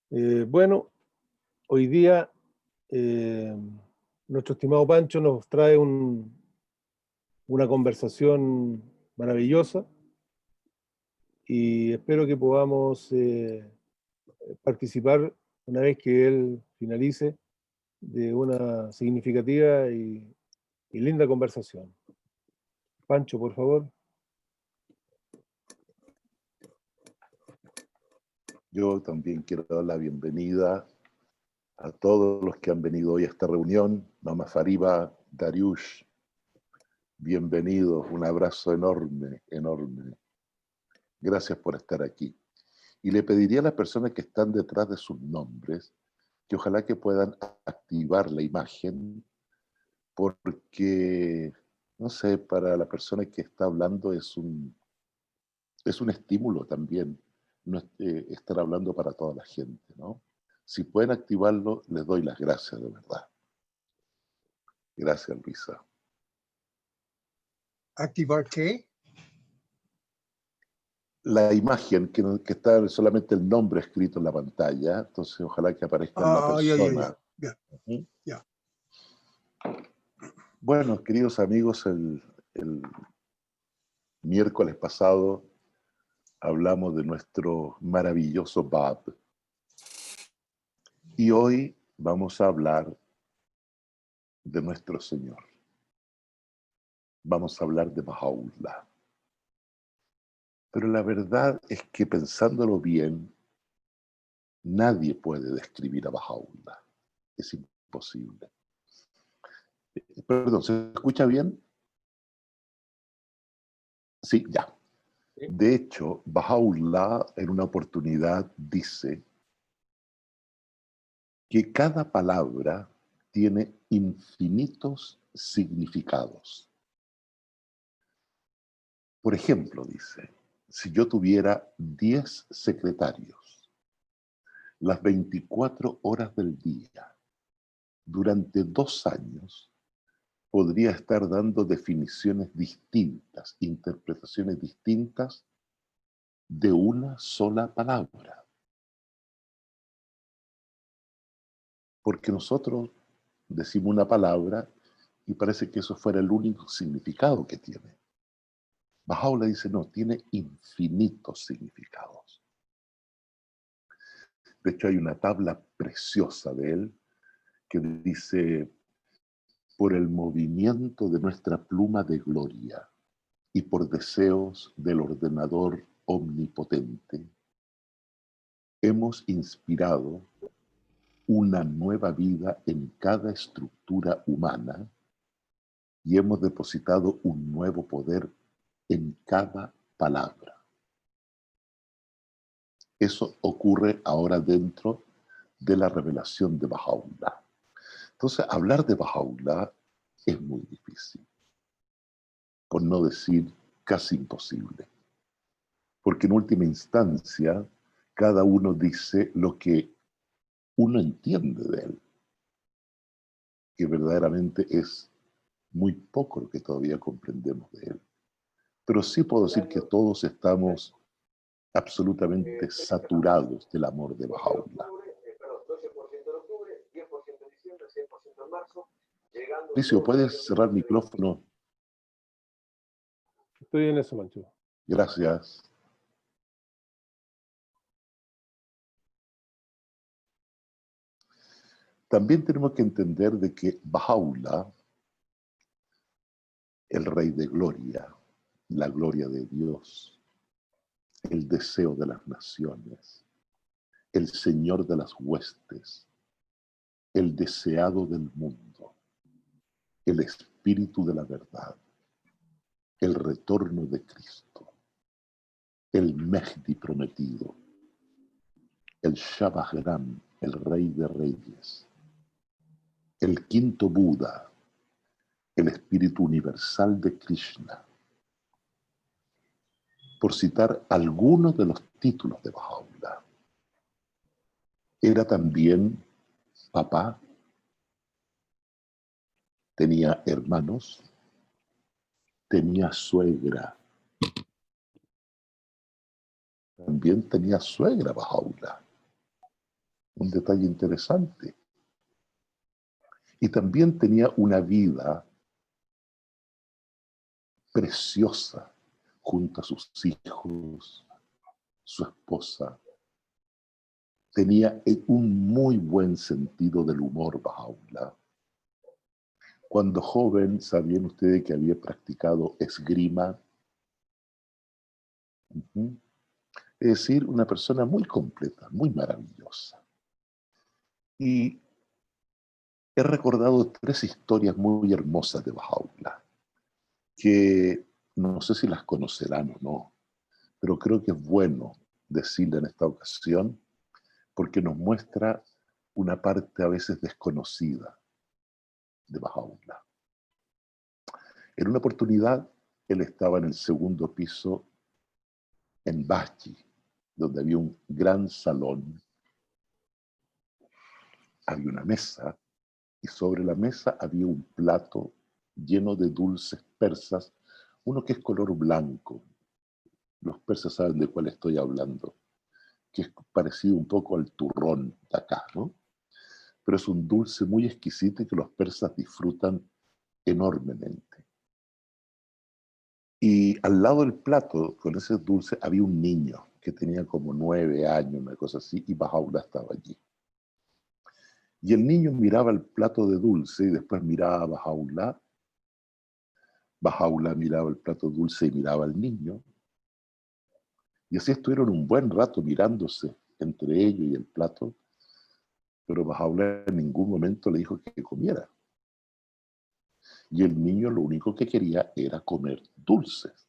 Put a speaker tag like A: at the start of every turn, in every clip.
A: Bueno, hoy día eh, nuestro estimado Pancho nos trae una conversación maravillosa y espero que podamos participar una vez que él finalice de una significativa y linda conversación. Pancho, por favor.
B: Yo también quiero dar la bienvenida a todos los que han venido hoy a esta reunión. Mama Fariba, Dariush, bienvenidos, un abrazo enorme, enorme. Gracias por estar aquí. Y le pediría a las personas que están detrás de sus nombres que ojalá que puedan activar la imagen, porque, no sé, para la persona que está hablando es un estímulo también, no estar hablando para toda la gente, ¿no? Si pueden activarlo, les doy las gracias, de verdad. Gracias, Luisa.
C: ¿Activar qué?
B: La imagen, que está solamente el nombre escrito en la pantalla, entonces ojalá que aparezca la persona.
C: Ya.
B: Bueno, queridos amigos, el miércoles pasado hablamos de nuestro maravilloso Bab. Y hoy vamos a hablar de nuestro Señor. Vamos a hablar de Baha'u'lláh. Pero la verdad es que pensándolo bien, nadie puede describir a Baha'u'lláh. Es imposible. Perdón, ¿se escucha bien? Sí, ya. De hecho, Baha'u'lláh en una oportunidad dice que cada palabra tiene infinitos significados. Por ejemplo, dice, si yo tuviera 10 secretarios, las 24 horas del día, durante 2 años, podría estar dando definiciones distintas, interpretaciones distintas de una sola palabra. Porque nosotros decimos una palabra y parece que eso fuera el único significado que tiene. Baha'u'lláh dice, no, tiene infinitos significados. De hecho, hay una tabla preciosa de él que dice, por el movimiento de nuestra pluma de gloria y por deseos del ordenador omnipotente, hemos inspirado una nueva vida en cada estructura humana y hemos depositado un nuevo poder en cada palabra. Eso ocurre ahora dentro de la revelación de Baha'u'lláh. Entonces, hablar de Baha'u'lláh es muy difícil, por no decir casi imposible. Porque en última instancia, cada uno dice lo que uno entiende de él, que verdaderamente es muy poco lo que todavía comprendemos de él. Pero sí puedo decir que todos estamos absolutamente saturados del amor de Baha'u'lláh. Licio, ¿puedes cerrar el micrófono?
A: Estoy en eso, Pancho.
B: Gracias. También tenemos que entender de que Baha'u'lláh, el Rey de Gloria, la gloria de Dios, el deseo de las naciones, el Señor de las huestes, el deseado del mundo, el Espíritu de la verdad, el retorno de Cristo, el Mehdi prometido, el Shabbaharam, el Rey de Reyes, el quinto Buda, el Espíritu universal de Krishna, por citar algunos de los títulos de Baha'u'lláh. Era también papá, tenía hermanos, tenía suegra. También tenía suegra Baha'u'lláh. Un detalle interesante. Y también tenía una vida preciosa junto a sus hijos, su esposa. Tenía un muy buen sentido del humor, Bahá'u'lláh. Cuando joven, ¿sabían ustedes que había practicado esgrima? Ujú. Es decir, una persona muy completa, muy maravillosa. Y he recordado 3 historias muy hermosas de Bahá'u'lláh, que no sé si las conocerán o no, pero creo que es bueno decirla en esta ocasión, porque nos muestra una parte a veces desconocida de Bahá'u'lláh. En una oportunidad, él estaba en el segundo piso en Basji, donde había un gran salón, había una mesa, y sobre la mesa había un plato lleno de dulces persas, uno que es color blanco. Los persas saben de cuál estoy hablando, que es parecido un poco al turrón de acá, ¿no? Pero es un dulce muy exquisito y que los persas disfrutan enormemente. Y al lado del plato, con ese dulce, había un niño que tenía como 9 años, una cosa así, y Bahá'u'lláh estaba allí. Y el niño miraba el plato de dulce y después miraba a Bahá'u'lláh. Bahá'u'lláh miraba el plato dulce y miraba al niño. Y así estuvieron un buen rato mirándose entre ellos y el plato, pero Bahá'u'lláh en ningún momento le dijo que comiera. Y el niño lo único que quería era comer dulces.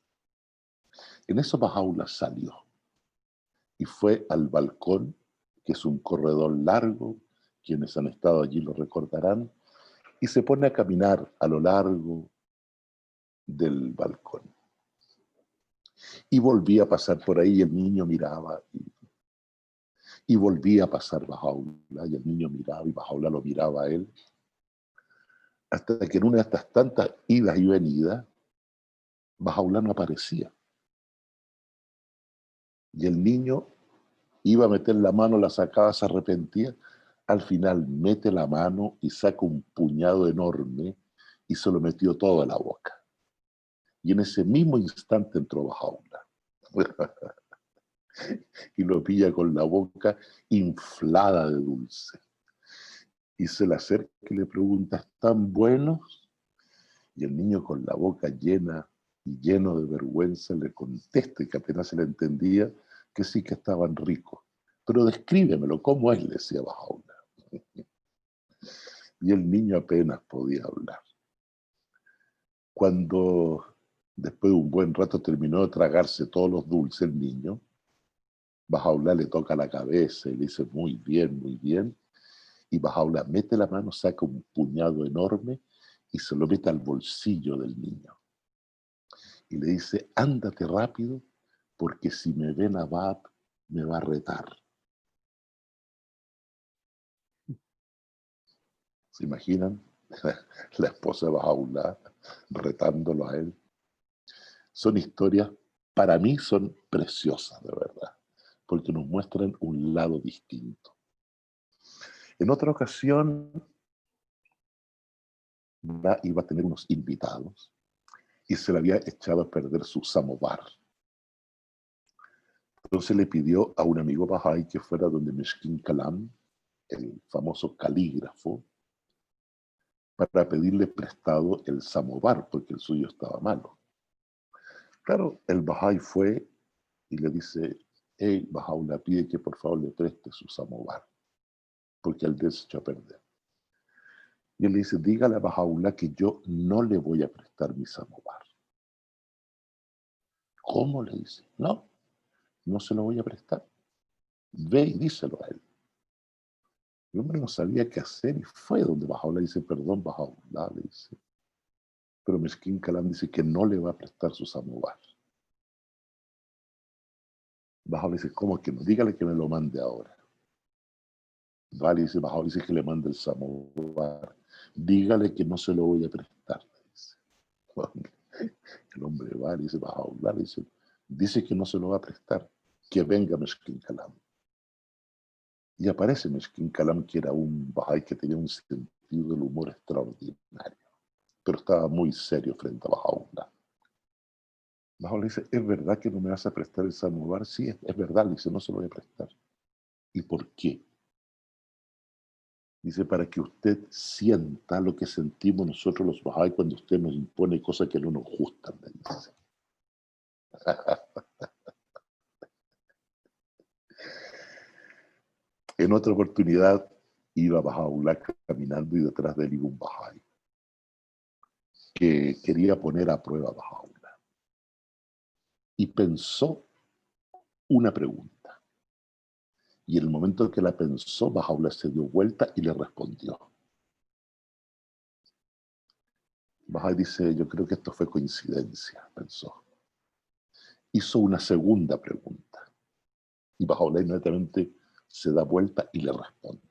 B: En eso Bahá'u'lláh salió y fue al balcón, que es un corredor largo, quienes han estado allí lo recordarán, y se pone a caminar a lo largo del balcón. Y volvía a pasar por ahí y el niño miraba y volvía a pasar Bahá'u'lláh y el niño miraba y Bahá'u'lláh lo miraba a él, hasta que en una de estas tantas idas y venidas, Bahá'u'lláh no aparecía. Y el niño iba a meter la mano, la sacaba, se arrepentía. Al final mete la mano y saca un puñado enorme y se lo metió todo a la boca. Y en ese mismo instante entró Bahá'u'lláh. Y lo pilla con la boca inflada de dulce. Y se le acerca y le pregunta, ¿están buenos? Y el niño con la boca llena y lleno de vergüenza le contesta, y que apenas se le entendía, que sí que estaban ricos. Pero descríbemelo, ¿cómo es? Le decía Bahá'u'lláh. Y el niño apenas podía hablar. Cuando después de un buen rato terminó de tragarse todos los dulces el niño, Bahá'u'lláh le toca la cabeza y le dice, muy bien, muy bien. Y Bahá'u'lláh mete la mano, saca un puñado enorme y se lo mete al bolsillo del niño. Y le dice, ándate rápido, porque si me ven a Bab, me va a retar. ¿Se imaginan? La esposa de Bahá'u'lláh retándolo a él. Son historias, para mí son preciosas, de verdad, porque nos muestran un lado distinto. En otra ocasión, iba a tener unos invitados y se le había echado a perder su samovar. Entonces le pidió a un amigo Bahá'í que fuera donde Meshkin Kalam, el famoso calígrafo, para pedirle prestado el samovar, porque el suyo estaba malo. Claro, el Bahá'í fue y le dice, hey, Bahá'u'lláh pide que por favor le preste su samovar, porque el de él se echó a perder. Y él le dice, dígale a Bahá'u'lláh que yo no le voy a prestar mi samovar. ¿Cómo? Le dice, no, no se lo voy a prestar. Ve y díselo a él. El hombre no sabía qué hacer y fue donde Bahá'u'lláh dice, perdón, Bahá'u'lláh, le dice. Pero Meshkin Kalam dice que no le va a prestar su samovar. Bahá'u'lláh dice, ¿cómo que no? Dígale que me lo mande ahora. Vale, dice Bahá'u'lláh, dice que le mande el samovar. Dígale que no se lo voy a prestar, le dice. El hombre va y dice, Bahá'u'lláh, dice que no se lo va a prestar. Que venga Meshkin Kalam. Y aparece Meshkin Kalam, que era un Bahá'í que tenía un sentido del humor extraordinario, pero estaba muy serio frente a Bahá'u'lláh. Bahá'u'lláh le dice, ¿es verdad que no me vas a prestar el samovar? Sí, es verdad, le dice, no se lo voy a prestar. ¿Y por qué? Dice, para que usted sienta lo que sentimos nosotros los Bahá'í cuando usted nos impone cosas que no nos gustan, le dice. En otra oportunidad iba Bahá'u'lláh caminando y detrás de él iba un Bahá'í que quería poner a prueba a Bahá'u'lláh. Y pensó una pregunta. Y en el momento que la pensó, Bahá'u'lláh se dio vuelta y le respondió. Bahá'í dice, yo creo que esto fue coincidencia, pensó. Hizo una segunda pregunta. Y Bahá'u'lláh inmediatamente se da vuelta y le responde.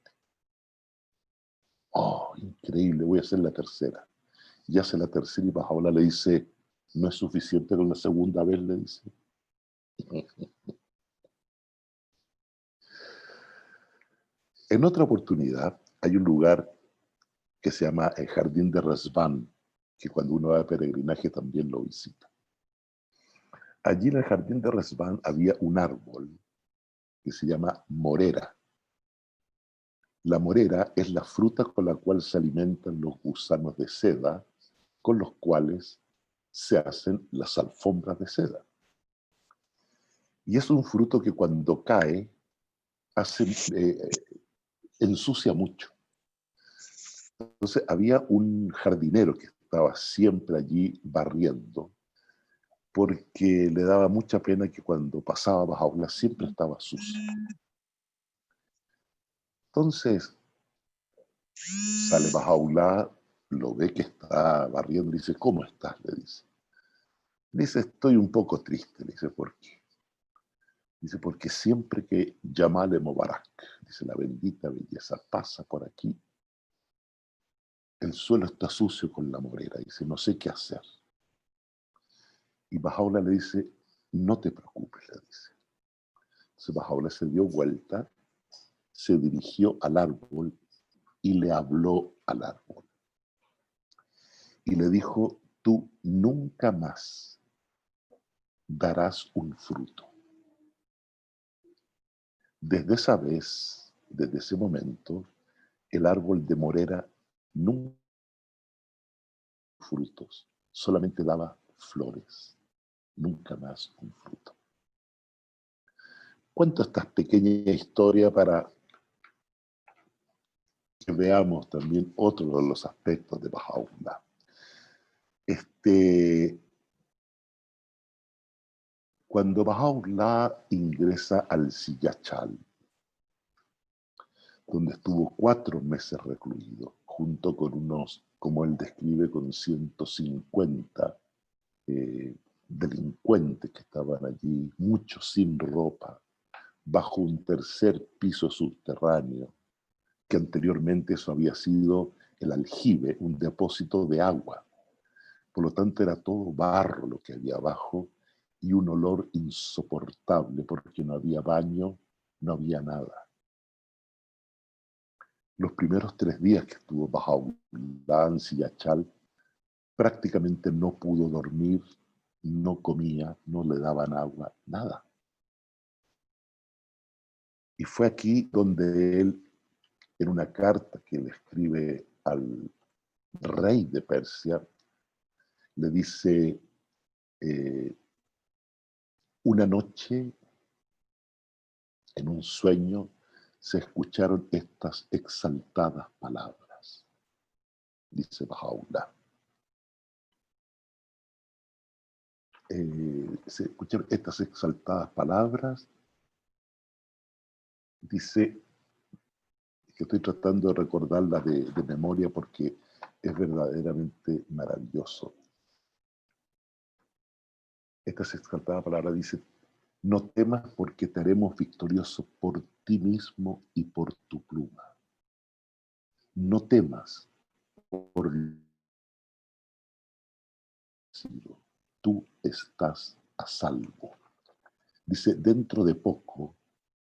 B: Oh, increíble, voy a hacer la tercera. Y hace la tercera y Bahá'u'lláh le dice, no es suficiente con la segunda vez, le dice. En otra oportunidad hay un lugar que se llama el Jardín de Resván, que cuando uno va de peregrinaje también lo visita. Allí en el Jardín de Resván había un árbol que se llama morera. La morera es la fruta con la cual se alimentan los gusanos de seda, con los cuales se hacen las alfombras de seda. Y es un fruto que cuando cae ensucia mucho. Entonces había un jardinero que estaba siempre allí barriendo, porque le daba mucha pena que cuando pasaba Bahá'u'lláh siempre estaba sucio. Entonces sale Bahá'u'lláh, lo ve que está barriendo y dice, ¿cómo estás? Le dice. Dice, estoy un poco triste. Le dice, ¿por qué? Dice, porque siempre que Yamal Mubarak, dice, la bendita belleza, pasa por aquí, el suelo está sucio con la morera. Dice, no sé qué hacer. Y Bahá'u'lláh le dice, no te preocupes, le dice. Entonces Bahá'u'lláh se dio vuelta, se dirigió al árbol y le habló al árbol. Y le dijo, tú nunca más darás un fruto. Desde esa vez, desde ese momento, el árbol de morera nunca dio frutos, solamente daba flores, nunca más un fruto. Cuento esta pequeña historia para que veamos también otro de los aspectos de Bahá'u'lláh. Cuando Bahá'u'lláh ingresa al Siyachal, donde estuvo 4 meses recluido, junto con unos, como él describe, con 150 delincuentes que estaban allí, muchos sin ropa, bajo un tercer piso subterráneo, que anteriormente eso había sido el aljibe, un depósito de agua. Por lo tanto, era todo barro lo que había abajo y un olor insoportable porque no había baño, no había nada. Los primeros 3 días que estuvo Bahá'u'lláh en Siyachal, prácticamente no pudo dormir, no comía, no le daban agua, nada. Y fue aquí donde él, en una carta que le escribe al rey de Persia, le dice, una noche, en un sueño, se escucharon estas exaltadas palabras, dice Bahá'u'lláh. Se escucharon estas exaltadas palabras, dice, que estoy tratando de recordarla de memoria porque es verdaderamente maravilloso. Estas exaltadas palabras dice, no temas porque te haremos victorioso por ti mismo y por tu pluma. No temas por tú estás a salvo. Dice, dentro de poco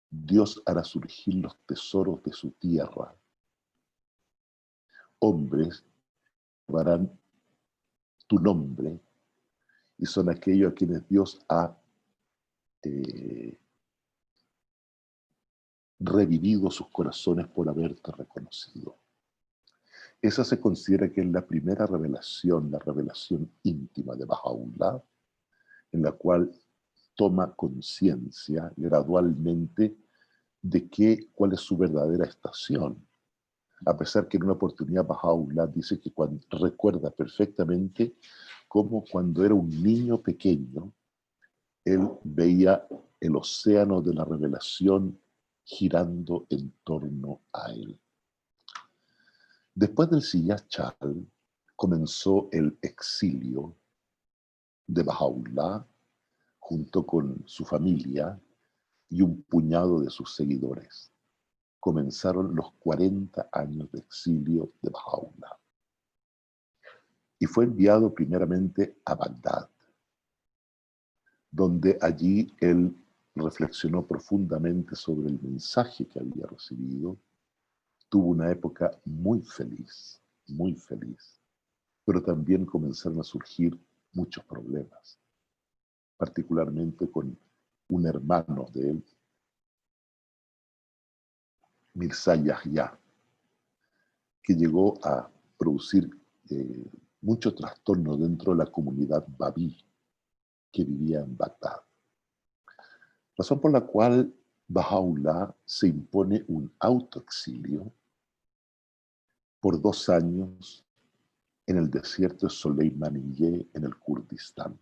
B: Dios hará surgir los tesoros de su tierra. Hombres llevarán tu nombre y son aquellos a quienes Dios ha revivido sus corazones por haberte reconocido. Esa se considera que es la primera revelación, la revelación íntima de Bahá'u'lláh, en la cual toma conciencia gradualmente de cuál es su verdadera estación. A pesar que en una oportunidad Bahá'u'lláh dice que recuerda perfectamente cómo cuando era un niño pequeño, él veía el océano de la revelación girando en torno a él. Después del Siyah-Chal comenzó el exilio de Bahá'u'lláh junto con su familia y un puñado de sus seguidores. Comenzaron los 40 años de exilio de Bahá'u'lláh. Y fue enviado primeramente a Bagdad, donde allí él reflexionó profundamente sobre el mensaje que había recibido. Tuvo una época muy feliz, pero también comenzaron a surgir muchos problemas, particularmente con un hermano de él, Mirza Yahya, que llegó a producir mucho trastorno dentro de la comunidad babí que vivía en Bagdad. Razón por la cual Bahá'u'lláh se impone un autoexilio por 2 años en el desierto de Soleimaniyeh, en el Kurdistán.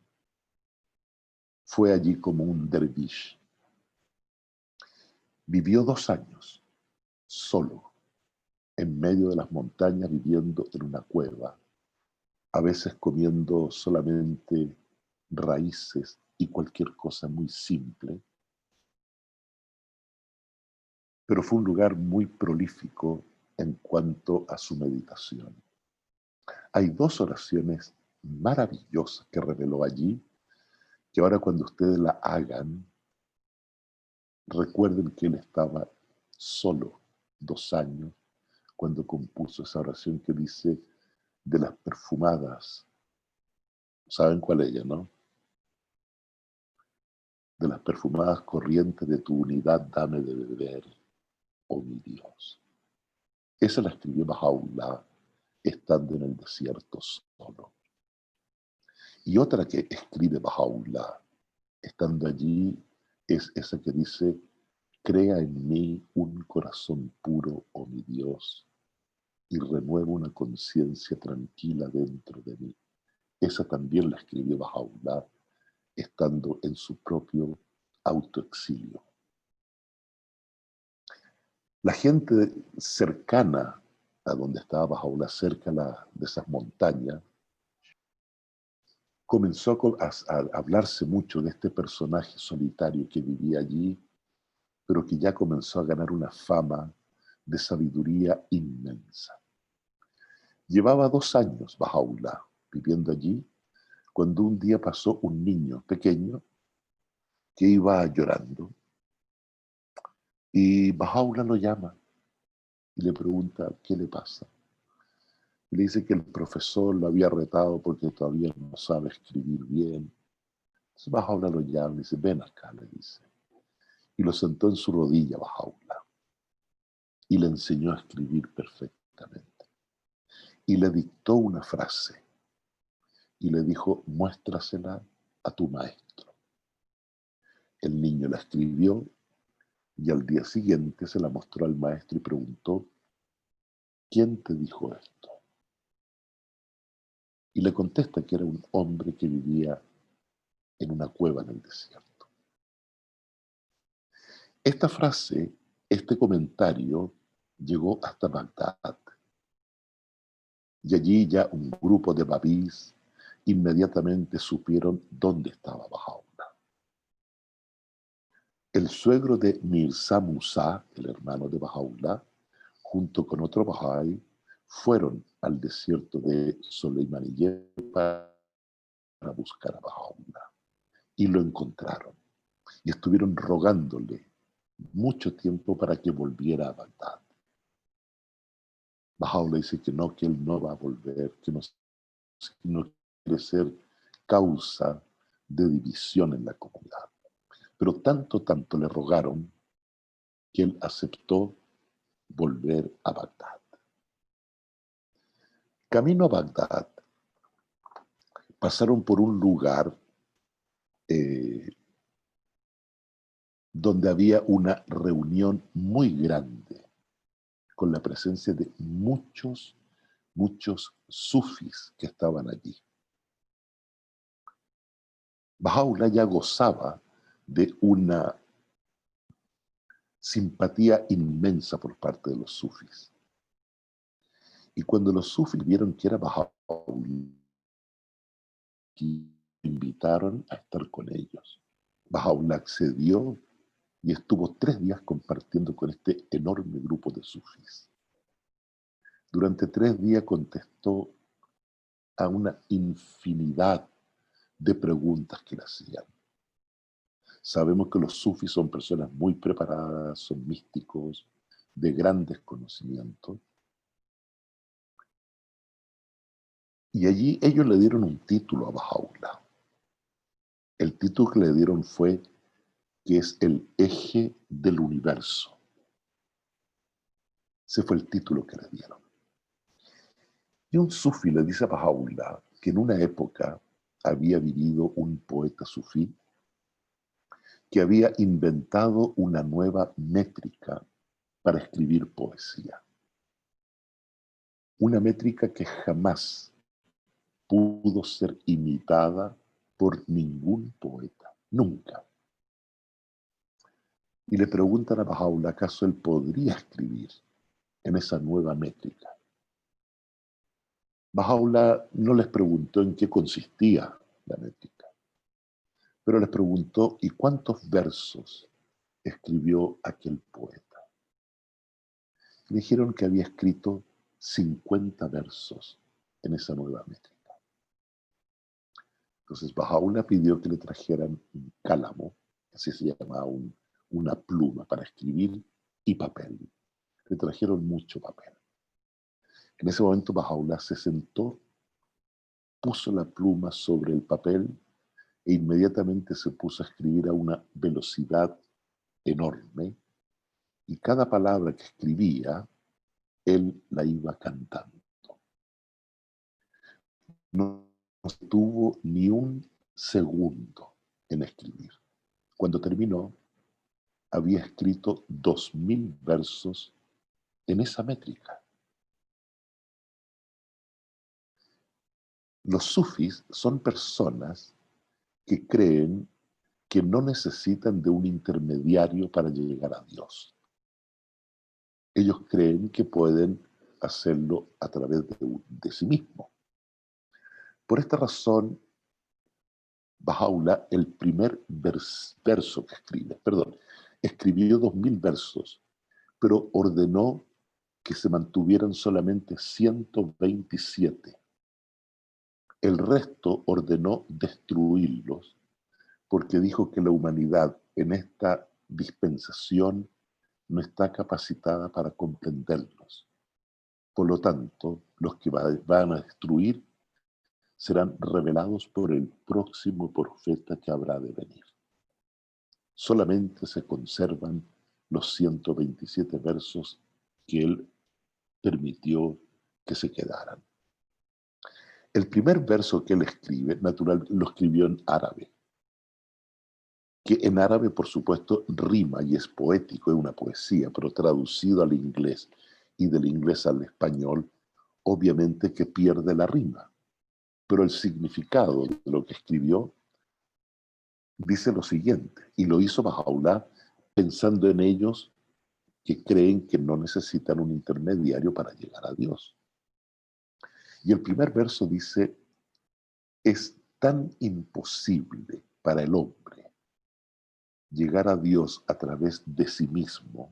B: Fue allí como un dervish. Vivió 2 años solo, en medio de las montañas, viviendo en una cueva, a veces comiendo solamente raíces y cualquier cosa muy simple. Pero fue un lugar muy prolífico en cuanto a su meditación. Hay 2 oraciones maravillosas que reveló allí, que ahora cuando ustedes la hagan, recuerden que él estaba solo 2 años cuando compuso esa oración que dice de las perfumadas. ¿Saben cuál es ella, no? De las perfumadas corrientes de tu unidad, dame de beber, oh mi Dios. Esa la escribió Bahá'u'lláh estando en el desierto solo. Y otra que escribe Bahá'u'lláh estando allí es esa que dice: crea en mí un corazón puro, oh mi Dios, y renueva una conciencia tranquila dentro de mí. Esa también la escribió Bahá'u'lláh estando en su propio autoexilio. La gente cercana a donde estaba Bahá'u'lláh, cerca de esas montañas, comenzó a hablarse mucho de este personaje solitario que vivía allí, pero que ya comenzó a ganar una fama de sabiduría inmensa. Llevaba 2 años Bahá'u'lláh viviendo allí, cuando un día pasó un niño pequeño que iba llorando, y Bahá'u'lláh lo llama y le pregunta qué le pasa. Y le dice que el profesor lo había retado porque todavía no sabe escribir bien. Entonces Bahá'u'lláh lo llama y dice: ven acá, le dice. Y lo sentó en su rodilla Bahá'u'lláh y le enseñó a escribir perfectamente. Y le dictó una frase y le dijo: muéstrasela a tu maestro. El niño la escribió y al día siguiente se la mostró al maestro y preguntó: ¿quién te dijo esto? Y le contesta que era un hombre que vivía en una cueva en el desierto. Esta frase, este comentario, llegó hasta Bagdad. Y allí ya un grupo de babís inmediatamente supieron dónde estaba Bahá'u'lláh. El suegro de Mirza Musa, el hermano de Bahá'u'lláh, junto con otro Bahá'í, fueron al desierto de Soleimaniyeh para buscar a Bahá'u'lláh. Y lo encontraron. Y estuvieron rogándole mucho tiempo para que volviera a Bagdad. Bahá'u'lláh dice que él no va a volver, que no quiere ser causa de división en la comunidad. Pero tanto le rogaron que él aceptó volver a Bagdad. Camino a Bagdad, pasaron por un lugar donde había una reunión muy grande con la presencia de muchos sufis que estaban allí. Bahá'u'lláh ya gozaba de una simpatía inmensa por parte de los sufis. Y cuando los sufis vieron que era Bahá'u'lláh, invitaron a estar con ellos. Bahá'u'lláh accedió y estuvo 3 días compartiendo con este enorme grupo de sufis. Durante 3 días contestó a una infinidad de preguntas que le hacían. Sabemos que los sufis son personas muy preparadas, son místicos, de grandes conocimientos. Y allí ellos le dieron un título a Bahá'u'lláh. El título que le dieron fue que es el eje del universo. Ese fue el título que le dieron. Y un sufi le dice a Bahá'u'lláh que en una época había vivido un poeta sufí que había inventado una nueva métrica para escribir poesía. Una métrica que jamás pudo ser imitada por ningún poeta, nunca. Y le preguntan a Bahá'u'lláh, ¿acaso él podría escribir en esa nueva métrica? Bahá'u'lláh no les preguntó en qué consistía la métrica, pero les preguntó, ¿y cuántos versos escribió aquel poeta? Le dijeron que había escrito 50 versos en esa nueva métrica. Entonces Bahá'u'lláh pidió que le trajeran un cálamo, así se llamaba una pluma para escribir, y papel. Le trajeron mucho papel. En ese momento Bahá'u'lláh se sentó, puso la pluma sobre el papel e inmediatamente se puso a escribir a una velocidad enorme, y cada palabra que escribía, él la iba cantando. No tuvo ni un segundo en escribir. Cuando terminó, había escrito 2000 versos en esa métrica. Los sufis son personas que creen que no necesitan de un intermediario para llegar a Dios. Ellos creen que pueden hacerlo a través de sí mismos. Por esta razón, Bahá'u'lláh, el primer verso que escribió 2000 versos, pero ordenó que se mantuvieran solamente 127. El resto ordenó destruirlos porque dijo que la humanidad en esta dispensación no está capacitada para comprenderlos. Por lo tanto, los que van a destruir serán revelados por el próximo profeta que habrá de venir. Solamente se conservan los 127 versos que él permitió que se quedaran. El primer verso que él escribe, lo escribió en árabe, que en árabe, por supuesto, rima y es poético, es una poesía, pero traducido al inglés y del inglés al español, obviamente que pierde la rima. Pero el significado de lo que escribió dice lo siguiente, y lo hizo Bahá'u'lláh pensando en ellos que creen que no necesitan un intermediario para llegar a Dios. Y el primer verso dice, es tan imposible para el hombre llegar a Dios a través de sí mismo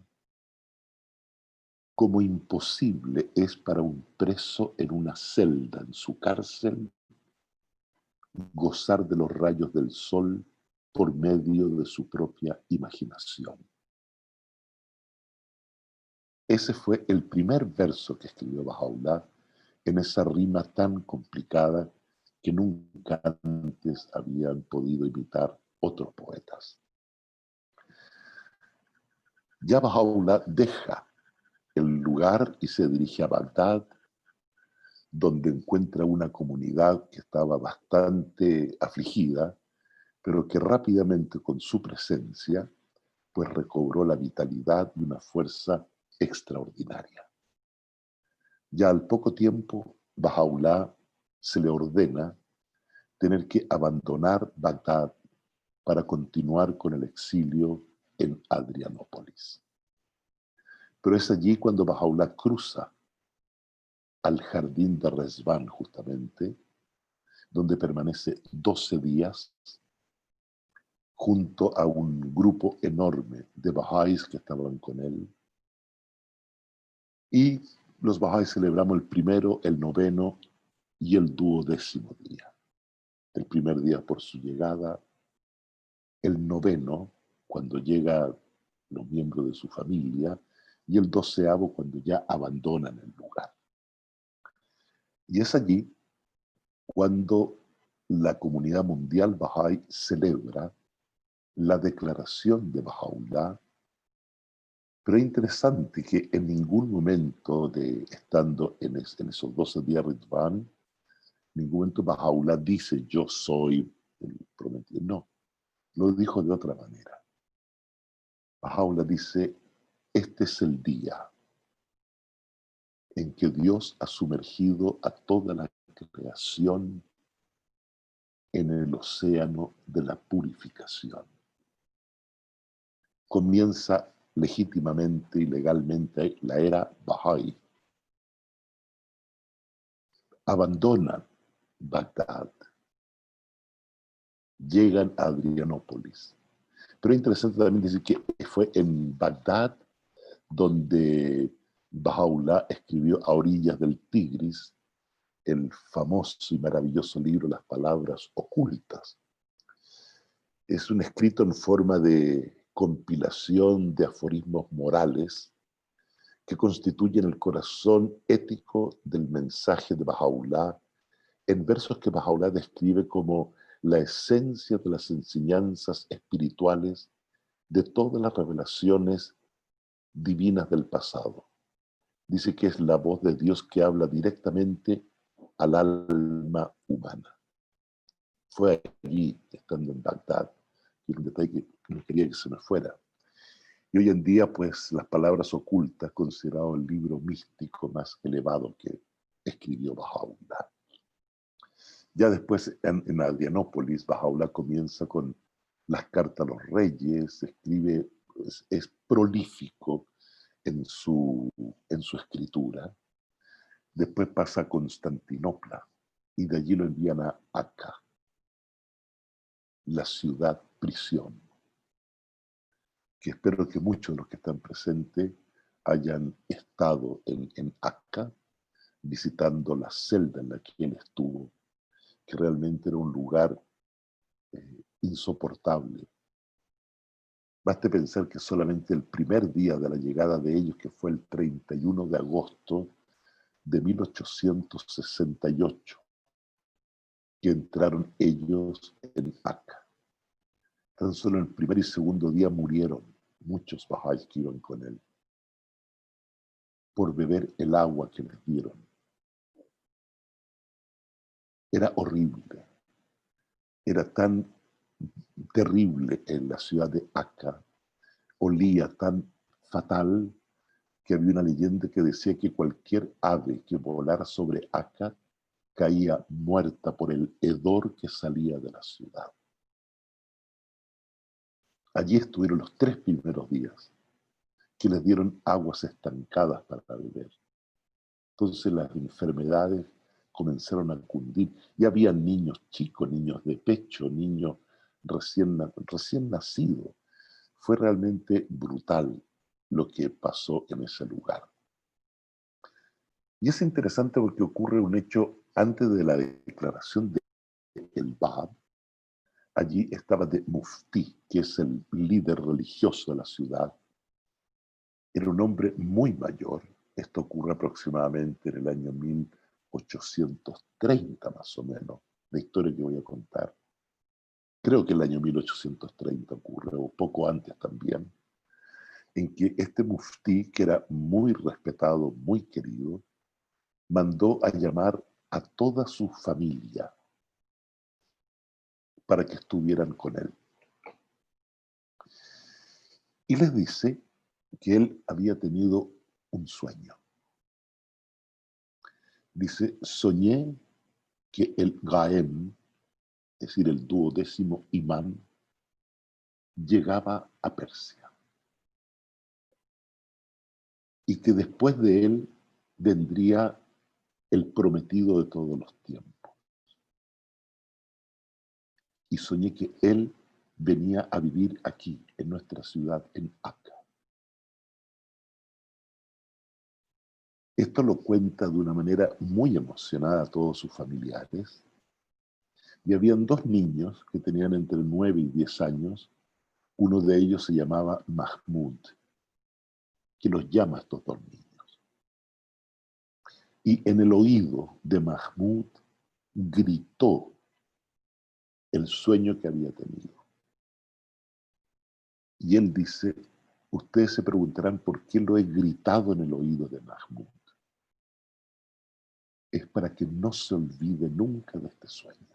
B: como imposible es para un preso en una celda en su cárcel gozar de los rayos del sol por medio de su propia imaginación. ese fue el primer verso que escribió Bahá'u'lláh en esa rima tan complicada que nunca antes habían podido imitar otros poetas. Ya Bahá'u'lláh deja el lugar y se dirige a Bagdad, donde encuentra una comunidad que estaba bastante afligida, pero que rápidamente con su presencia pues recobró la vitalidad y una fuerza extraordinaria. Ya al poco tiempo, Bahá'u'lláh se le ordena tener que abandonar Bagdad para continuar con el exilio en Adrianópolis. Pero es allí cuando Bahá'u'lláh cruza al jardín de Rezván, justamente, donde permanece 12 días junto a un grupo enorme de bahá'ís que estaban con él. Y los bahá'ís celebramos el primero, el noveno y el 12º día. El primer día por su llegada, el noveno cuando llegan los miembros de su familia y el 12º cuando ya abandonan el lugar. Y es allí cuando la comunidad mundial bahá'í celebra la declaración de Bahá'u'lláh. Pero es interesante que en ningún momento estando en esos 12 días Ridván, en ningún momento Bahá'u'lláh dice yo soy el prometido. No, lo dijo de otra manera. Bahá'u'lláh dice, este es el día en que Dios ha sumergido a toda la creación en el océano de la purificación. Comienza legítimamente y legalmente la era Bahá'í. Abandonan Bagdad, llegan a Adrianópolis. Pero es interesante también decir que fue en Bagdad donde Bahá'u'lláh escribió A orillas del Tigris el famoso y maravilloso libro Las palabras ocultas. Es un escrito en forma de compilación de aforismos morales que constituyen el corazón ético del mensaje de Bahá'u'lláh en versos que Bahá'u'lláh describe como la esencia de las enseñanzas espirituales de todas las revelaciones divinas del pasado. Dice que es la voz de Dios que habla directamente al alma humana. Fue allí, estando en Bagdad, y un detalle que no quería que se me fuera. Y hoy en día, pues, Las palabras ocultas, considerado el libro místico más elevado que escribió Bahá'u'lláh. Ya después, en Adrianópolis, Bahá'u'lláh comienza con las cartas a los reyes, escribe, es prolífico en su escritura. Después pasa a Constantinopla y de allí lo envían a Acá, la ciudad prisión, que espero que muchos de los que están presentes hayan estado en Acá, visitando la celda en la que él estuvo, que realmente era un lugar insoportable. Baste pensar que solamente el primer día de la llegada de ellos, que fue el 31 de agosto de 1868, que entraron ellos en Acá. Tan solo el primer y segundo día murieron muchos bahá'ís que iban con él por beber el agua que les dieron. Era horrible. Era tan terrible en la ciudad de Acá, olía tan fatal que había una leyenda que decía que cualquier ave que volara sobre Acá caía muerta por el hedor que salía de la ciudad. Allí estuvieron los 3 primeros días, que les dieron aguas estancadas para beber. Entonces las enfermedades comenzaron a cundir y había niños chicos, niños de pecho, niños recién nacidos. Fue realmente brutal lo que pasó en ese lugar. Y es interesante porque ocurre un hecho antes de la declaración del Bab. Allí estaba de Muftí, que es el líder religioso de la ciudad, Era un hombre muy mayor. Esto ocurre aproximadamente en el año 1830 más o menos, la historia que voy a contar. Creo que el año 1830 ocurre, o poco antes también, en que este muftí, que era muy respetado, muy querido, mandó a llamar a toda su familia para que estuvieran con él. Y les dice que él había tenido un sueño. Dice, soñé que el Gaem, es decir, el 12º imán, llegaba a Persia. Y que después de él vendría el prometido de todos los tiempos. Y soñé que él venía a vivir aquí, en nuestra ciudad, en Acá. Esto lo cuenta de una manera muy emocionada a todos sus familiares. Y habían dos niños que tenían entre 9 y 10 años. Uno de ellos se llamaba Mahmud, que los llama a estos dos niños. Y en el oído de Mahmud gritó el sueño que había tenido. Y él dice, ustedes se preguntarán por qué lo he gritado en el oído de Mahmud. Es para que no se olvide nunca de este sueño.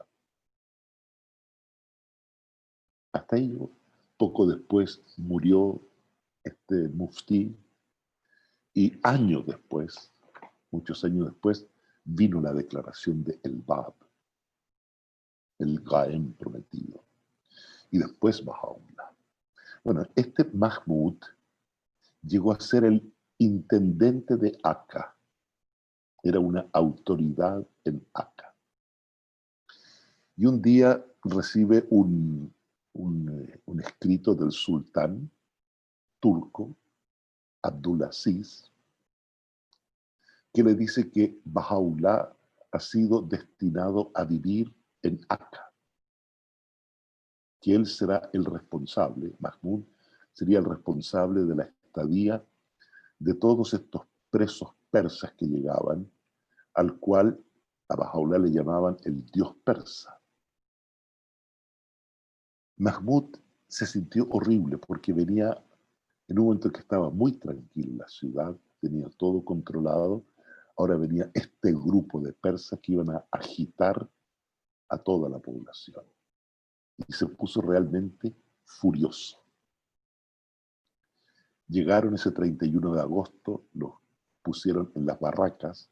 B: Hasta ello, poco después murió este muftí y años después, muchos años después, vino la declaración de El Bab, el Gaem prometido, y después Bahá'u'lláh. Bueno, este Mahmud llegó a ser el intendente de Acá, era una autoridad en Acá. Y un día recibe un escrito del sultán turco, Abdulaziz, que le dice que Bahá'u'lláh ha sido destinado a vivir en Acá, que él será el responsable, Mahmud sería el responsable de la estadía de todos estos presos persas que llegaban, al cual a Bahá'u'lláh le llamaban el dios persa. Mahmud se sintió horrible porque venía en un momento en que estaba muy tranquilo en la ciudad, tenía todo controlado. Ahora venía este grupo de persas que iban a agitar a toda la población. Y se puso realmente furioso. Llegaron ese 31 de agosto, los pusieron en las barracas,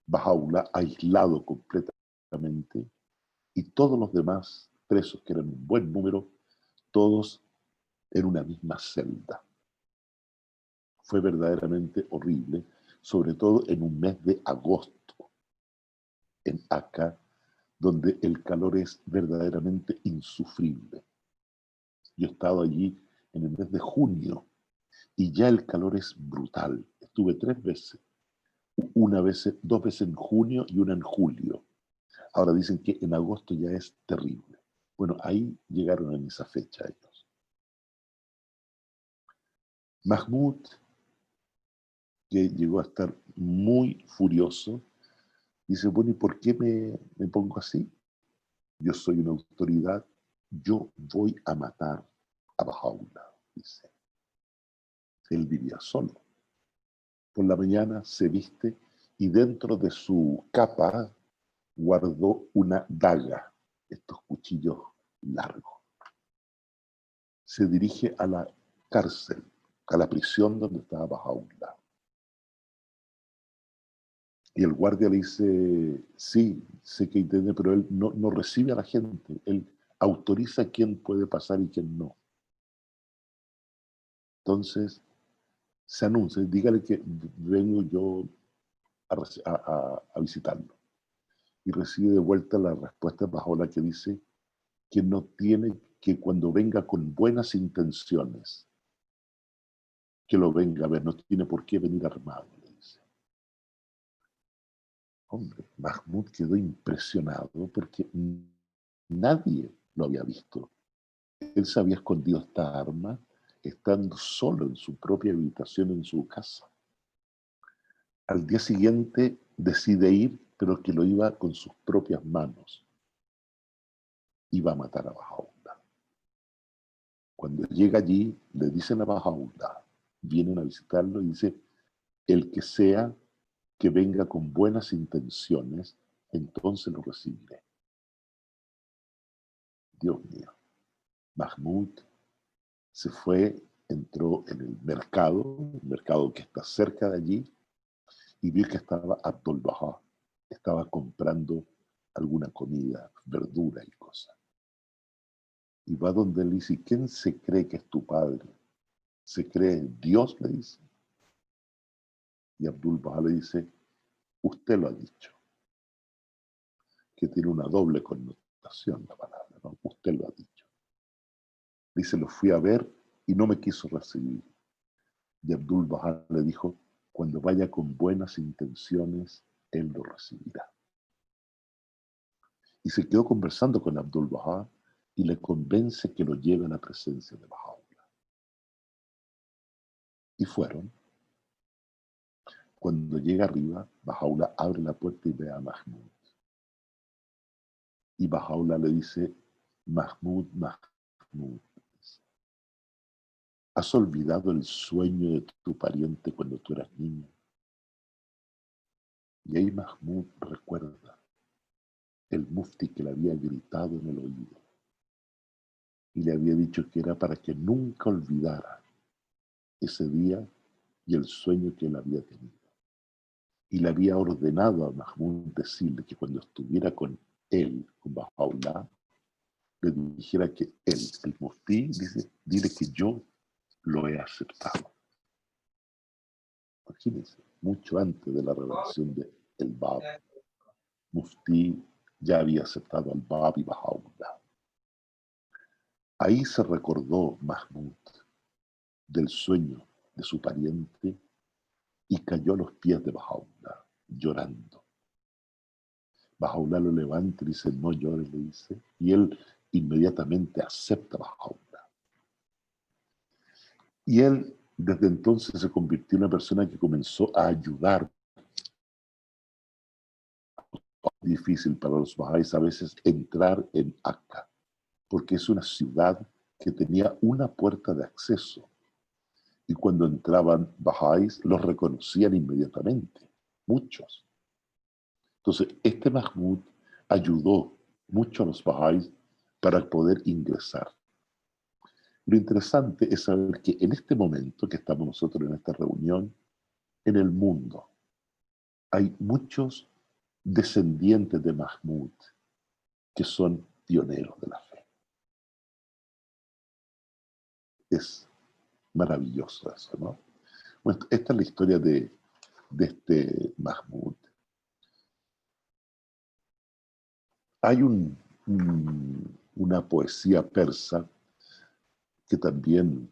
B: Bahá'u'lláh aislado completamente, y todos los demás presos, que eran un buen número, todos en una misma celda. Fue verdaderamente horrible, sobre todo en un mes de agosto, en Acá, donde el calor es verdaderamente insufrible. Yo he estado allí en el mes de junio y ya el calor es brutal. Estuve 3 veces, dos veces en junio y una en julio. Ahora dicen que en agosto ya es terrible. Bueno, ahí llegaron en esa fecha ellos. Mahmud, que llegó a estar muy furioso, dice, bueno, ¿y por qué me pongo así? Yo soy una autoridad, yo voy a matar a Bahá'u'lláh, dice. Él vivía solo. Por la mañana se viste y dentro de su capa guardó una daga, estos cuchillos largos. Se dirige a la cárcel, a la prisión donde estaba Bahá'u'lláh. Y el guardia le dice, sí, sé que entiende, pero él no recibe a la gente. Él autoriza quién puede pasar y quién no. Entonces, se anuncia, dígale que vengo yo a visitarlo. Y recibe de vuelta la respuesta bajo la que dice que no tiene, que cuando venga con buenas intenciones, que lo venga a ver, no tiene por qué venir armado, le dice. Hombre, Mahmud quedó impresionado porque nadie lo había visto. Él se había escondido esta arma estando solo en su propia habitación en su casa. Al día siguiente decide ir, pero que lo iba con sus propias manos. Iba a matar a Bahá'u'lláh. Cuando llega allí, le dicen a Bahá'u'lláh, vienen a visitarlo y dice, el que sea que venga con buenas intenciones, entonces lo recibiré. Dios mío. Mahmud se fue, entró en el mercado que está cerca de allí, y vio que estaba Abdul-Bahá, estaba comprando alguna comida, verdura y cosas. Y va donde él dice, ¿quién se cree que es tu padre? ¿Se cree Dios? Le dice. Y Abdul-Bahá le dice, usted lo ha dicho, que tiene una doble connotación la palabra, ¿no? Usted lo ha dicho. Dice, lo fui a ver y no me quiso recibir. Y Abdul-Bahá le dijo, cuando vaya con buenas intenciones, él lo recibirá. Y se quedó conversando con Abdul-Bahá y le convence que lo lleve a la presencia de Bahá'u'lláh. Y fueron. Cuando llega arriba, Bahá'u'lláh abre la puerta y ve a Mahmud. Y Bahá'u'lláh le dice, Mahmud, Mahmud, ¿has olvidado el sueño de tu pariente cuando tú eras niño? Y ahí Mahmud recuerda el mufti que le había gritado en el oído y le había dicho que era para que nunca olvidara ese día y el sueño que él había tenido. Y le había ordenado a Mahmud decirle que cuando estuviera con él, con Bahá'u'lláh, le dijera que él, el mufti, dice, dile que yo lo he aceptado. Imagínense, mucho antes de la revelación de el Bab, Mufti ya había aceptado al Bab y Bahá'u'lláh. Ahí se recordó Mahmud del sueño de su pariente y cayó a los pies de Bahá'u'lláh, llorando. Bahá'u'lláh lo levanta y dice, no llores, le dice, y él inmediatamente acepta a Bahá'u'lláh. Y él desde entonces se convirtió en una persona que comenzó a ayudar. Es difícil para los bahá'ís a veces entrar en Akka, porque es una ciudad que tenía una puerta de acceso. Y cuando entraban bahá'ís, los reconocían inmediatamente, muchos. Entonces, este Mahmud ayudó mucho a los bahá'ís para poder ingresar. Lo interesante es saber que en este momento que estamos nosotros en esta reunión, en el mundo, hay muchos descendientes de Mahmud que son pioneros de la fe. Es maravilloso eso, ¿no? Bueno, esta es la historia de este Mahmud. Hay una poesía persa que también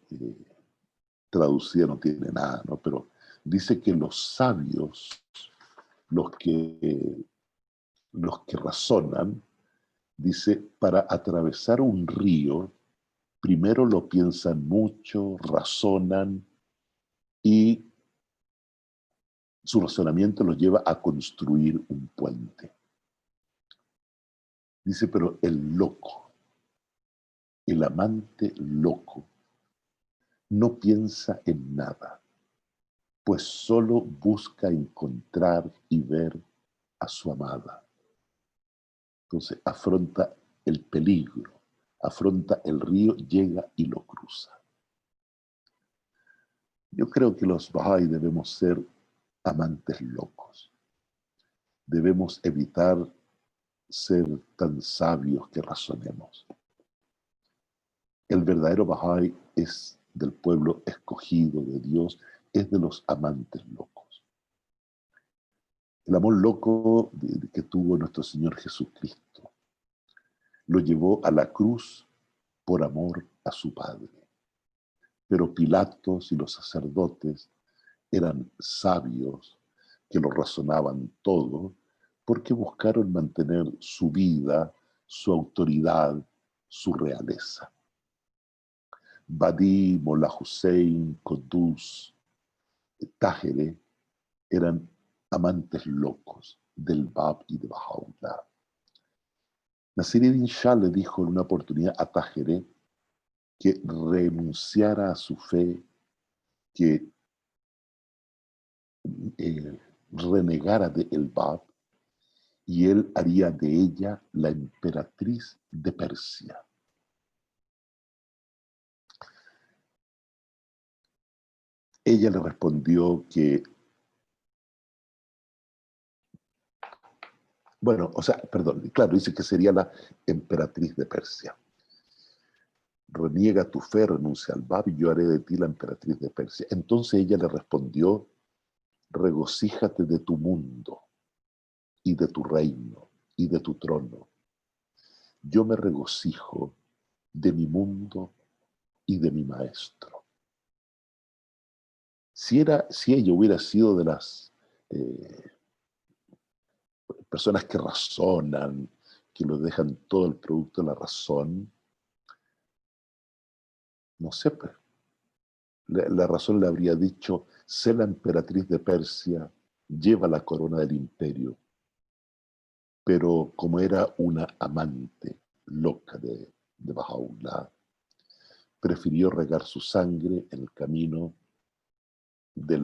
B: traducida no tiene nada, ¿no? Pero dice que los sabios, los que razonan, dice, para atravesar un río, primero lo piensan mucho, razonan y su razonamiento los lleva a construir un puente. Dice, pero el loco, el amante loco, no piensa en nada, pues solo busca encontrar y ver a su amada. Entonces afronta el peligro, afronta el río, llega y lo cruza. Yo creo que los Bahá'í debemos ser amantes locos. Debemos evitar ser tan sabios que razonemos. El verdadero Bahá'í es del pueblo escogido de Dios, es de los amantes locos. El amor loco que tuvo nuestro Señor Jesucristo lo llevó a la cruz por amor a su Padre. Pero Pilatos y los sacerdotes eran sabios que lo razonaban todo porque buscaron mantener su vida, su autoridad, su realeza. Badi, Mullah Hussein, Qutuz, Tahereh eran amantes locos del Bab y de Baha'u'lláh. Nasiruddin Shah le dijo en una oportunidad a Tahereh que renunciara a su fe, que renegara de el Bab, y él haría de ella la emperatriz de Persia. Ella le respondió que, claro, dice que sería la emperatriz de Persia. Reniega tu fe, renuncia al Bab, y yo haré de ti la emperatriz de Persia. Entonces ella le respondió: regocíjate de tu mundo y de tu reino y de tu trono. Yo me regocijo de mi mundo y de mi maestro. Si ella hubiera sido de las personas que razonan, que lo dejan todo el producto de la razón, no sé, pues, la razón le habría dicho: sé la emperatriz de Persia, lleva la corona del imperio. Pero como era una amante loca de Baha'u'lláh, prefirió regar su sangre en el camino de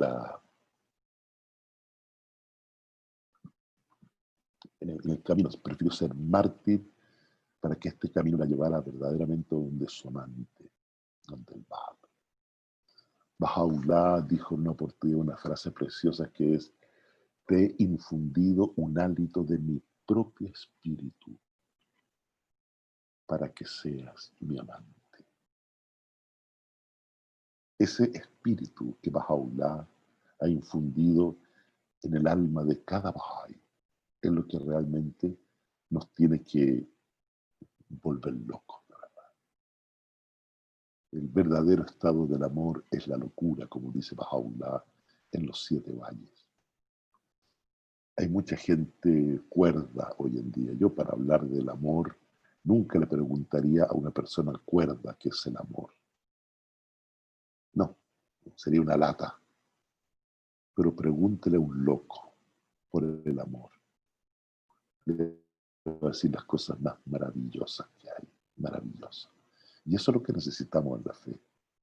B: en el camino, prefirió ser mártir para que este camino la llevara verdaderamente donde su amante, donde el Bab. Baha'u'lláh dijo en una oportunidad una frase preciosa que es: te he infundido un hálito de mi propio espíritu para que seas mi amante. Ese espíritu que Baha'u'lláh ha infundido en el alma de cada Baha'i es lo que realmente nos tiene que volver locos. El verdadero estado del amor es la locura, como dice Baha'u'lláh en los 7 valles. Hay mucha gente cuerda hoy en día. Yo, para hablar del amor, nunca le preguntaría a una persona cuerda qué es el amor. No, sería una lata. Pero pregúntele a un loco por el amor. Le voy a decir las cosas más maravillosas que hay. Maravillosas. Y eso es lo que necesitamos en la fe.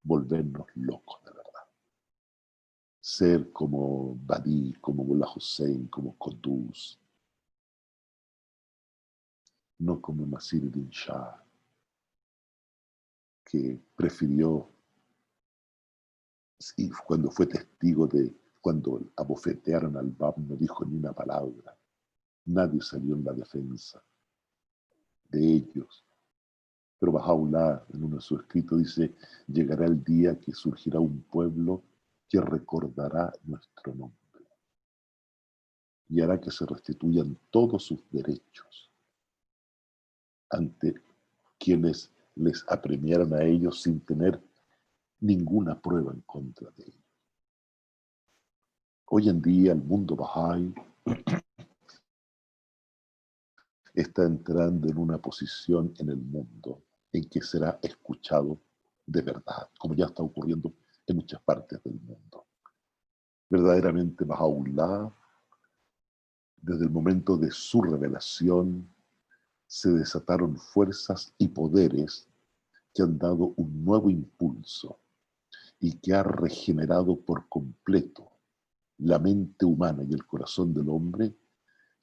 B: Volvernos locos de verdad. Ser como Badi, como Mullah Hussein, como Qutuz. No como Nasiruddin Shah, que prefirió, y cuando fue testigo de cuando abofetearon al Bab, no dijo ni una palabra. Nadie salió en la defensa de ellos. Pero Baha'u'lláh, en uno de sus escritos, dice: llegará el día que surgirá un pueblo que recordará nuestro nombre y hará que se restituyan todos sus derechos ante quienes les apremiaron a ellos sin tener ninguna prueba en contra de ellos. Hoy en día el mundo Baha'i está entrando en una posición en el mundo en que será escuchado de verdad, como ya está ocurriendo en muchas partes del mundo. Verdaderamente Baha'u'lláh, desde el momento de su revelación, se desataron fuerzas y poderes que han dado un nuevo impulso y que ha regenerado por completo la mente humana y el corazón del hombre,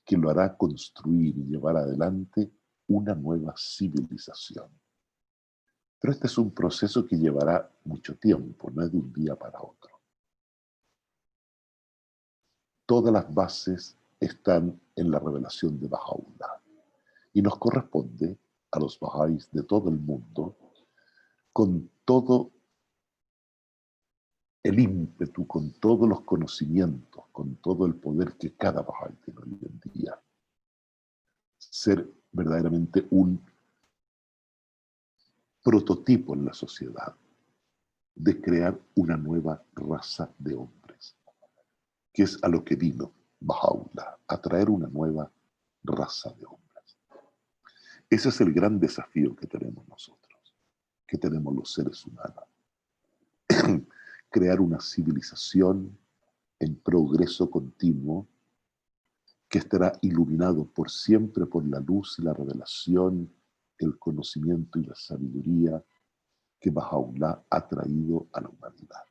B: que lo hará construir y llevar adelante una nueva civilización. Pero este es un proceso que llevará mucho tiempo, no es de un día para otro. Todas las bases están en la revelación de Baha'u'lláh y nos corresponde a los Baha'is de todo el mundo, con todo el ímpetu, con todos los conocimientos, con todo el poder que cada Baha'i tiene hoy en día, ser verdaderamente un prototipo en la sociedad de crear una nueva raza de hombres, que es a lo que vino Baha'u'lláh, a traer una nueva raza de hombres. Ese es el gran desafío que tenemos nosotros. que tenemos los seres humanos. Crear una civilización en progreso continuo que estará iluminado por siempre por la luz y la revelación, el conocimiento y la sabiduría que Bahá'u'lláh ha traído a la humanidad.